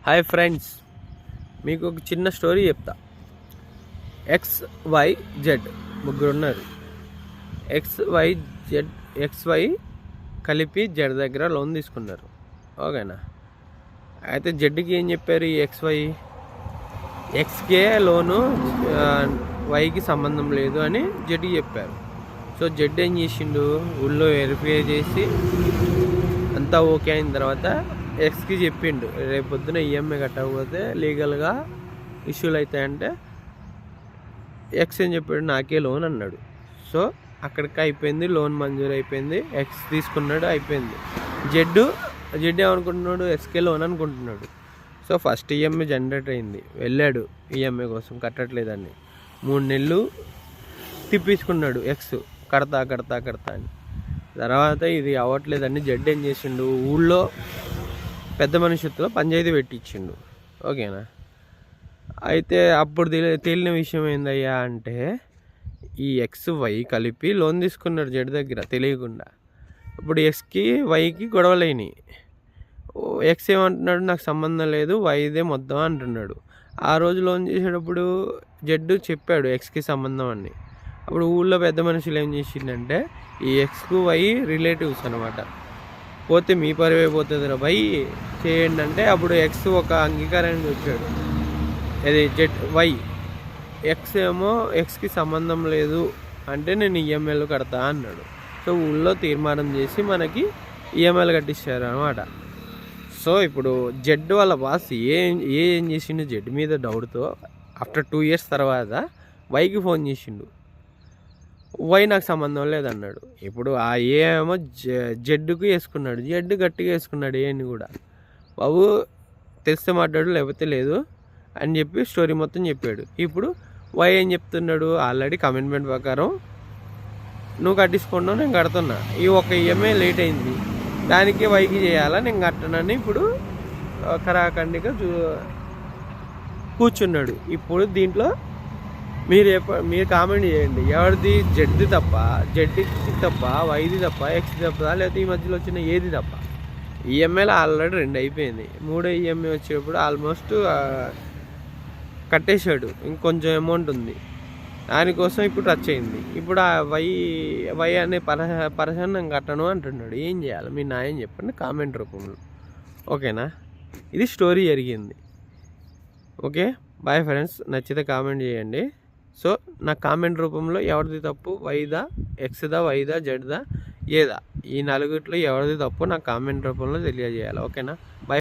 Hi friends, మీకు ఒక చిన్న స్టోరీ చెప్తా. XY Z ముగ్గురు ఉన్నారు. XY కలిపి జెడ్ దగ్గర లోన్ తీసుకున్నారు. ఓకేనా? అయితే జెడ్కి ఏం చెప్పారు? ఈ ఎక్స్కే లోను వైకి సంబంధం లేదు అని జెడ్కి చెప్పారు. సో జెడ్ ఏం చేసిండు? ఊళ్ళో వెరిఫై చేసి అంతా ఓకే అయిన తర్వాత ఎక్స్కి చెప్పిండు, రేపు పొద్దున ఈఎంఐ కట్టకపోతే లీగల్గా ఇష్యూలు అవుతాయంటే ఎక్స్ ఏం చెప్పాడు? నాకే లోన్ అన్నాడు. సో అక్కడికి అయిపోయింది, లోన్ మంజూరు అయిపోయింది, ఎక్స్ తీసుకున్నాడు, అయిపోయింది. జెడ్ ఏమనుకుంటున్నాడు? ఎక్స్కే లోన్ అనుకుంటున్నాడు. సో ఫస్ట్ ఈఎంఐ జనరేట్ అయింది, వెళ్ళాడు ఈఎంఐ కోసం, కట్టట్లేదని 3 నెలలు తిప్పించుకున్నాడు ఎక్స్, కడతా అని. తర్వాత ఇది అవ్వట్లేదని జెడ్ ఏం చేసిండు? ఊళ్ళో పెద్ద మనుషులతో పంచాయతీ పెట్టించిండు. ఓకేనా? అయితే అప్పుడు తేలిన విషయం ఏందయ్యా అంటే, ఈ XY కలిపి లోన్ తీసుకున్నాడు జెడ్ దగ్గర తెలియకుండా. ఇప్పుడు ఎక్స్కి వైకి గొడవలేని. ఎక్స్ ఏమంటున్నాడు? నాకు సంబంధం లేదు, వైదే మొత్తం అంటున్నాడు. ఆ రోజు లోన్ చేసేటప్పుడు జెడ్ చెప్పాడు ఎక్స్కి సంబంధం అని. అప్పుడు ఊళ్ళో పెద్ద మనుషులు ఏం చేసిండంటే, ఈ ఎక్స్కు వై రిలేటివ్స్ అనమాట, పోతే మీ పరివే పోతుంది రా బై చేయండి అంటే, అప్పుడు ఎక్స్ ఒక అంగీకారానికి వచ్చాడు. అది వై ఎక్స్ ఏమో ఎక్స్కి సంబంధం లేదు అంటే నేను ఈఎంఐలు కడతా అన్నాడు. సో ఊళ్ళో తీర్మానం చేసి మనకి ఈఎంఐలు కట్టించారు అనమాట. సో ఇప్పుడు జెడ్ వాళ్ళ బాస్ ఏం చేసిండు? జెడ్ మీద డౌట్తో ఆఫ్టర్ 2 years తర్వాత వైకి ఫోన్ చేసిండు. వై నాకు సంబంధం లేదన్నాడు. ఇప్పుడు ఆ ఏమో జెడ్కు వేసుకున్నాడు. జెడ్ గట్టిగా వేసుకున్నాడు ఏని కూడా. బాబు తెలిస్తే మాట్లాడు, లేకపోతే లేదు అని చెప్పి స్టోరీ మొత్తం చెప్పాడు. ఇప్పుడు వై ఏం చెప్తున్నాడు? ఆల్రెడీ కమిట్మెంట్ ప్రకారం నువ్వు కట్టించుకున్నావు, నేను కడుతున్నా, ఈ ఒక ఈఎంఐ లేట్ అయింది, దానికి వైకి చేయాలా, నేను కట్టనని ఇప్పుడు ఖరాఖండిగా కూర్చున్నాడు. ఇప్పుడు దీంట్లో మీరు కామెంట్ చేయండి, ఎవరిది? జెడ్ది తప్ప, జెడ్కి తప్ప, వైది తప్ప, ఎక్స్ తప్ప, లేకపోతే ఈ మధ్యలో వచ్చిన ఏది తప్ప? ఈఎంఐలో ఆల్రెడీ 2 అయిపోయింది, 3వ ఈఎంఐ వచ్చేటప్పుడు ఆల్మోస్ట్ కట్టేశాడు, ఇంకొంచెం అమౌంట్ ఉంది, దానికోసం ఇప్పుడు టచ్ అయింది. ఇప్పుడు ఆ వై అనే పర్సన్ నేను కట్టను అంటున్నాడు. ఏం చేయాలి? మీ న్యాయం చెప్పండి కామెంట్ రూపంలో. ఓకేనా? ఇది స్టోరీ జరిగింది. Okay, bye friends. నచ్చితే కామెంట్ చేయండి. సో నా కామెంట్ రూపంలో ఎవరిది తప్పు? వైదా, ఎక్స్దా, వైదా, జెడ్దా, ఏదా? ఈ 4 ఎవరిది తప్పు నాకు కామెంట్ రూపంలో తెలియజేయాలి. ఓకేనా? బాయ్.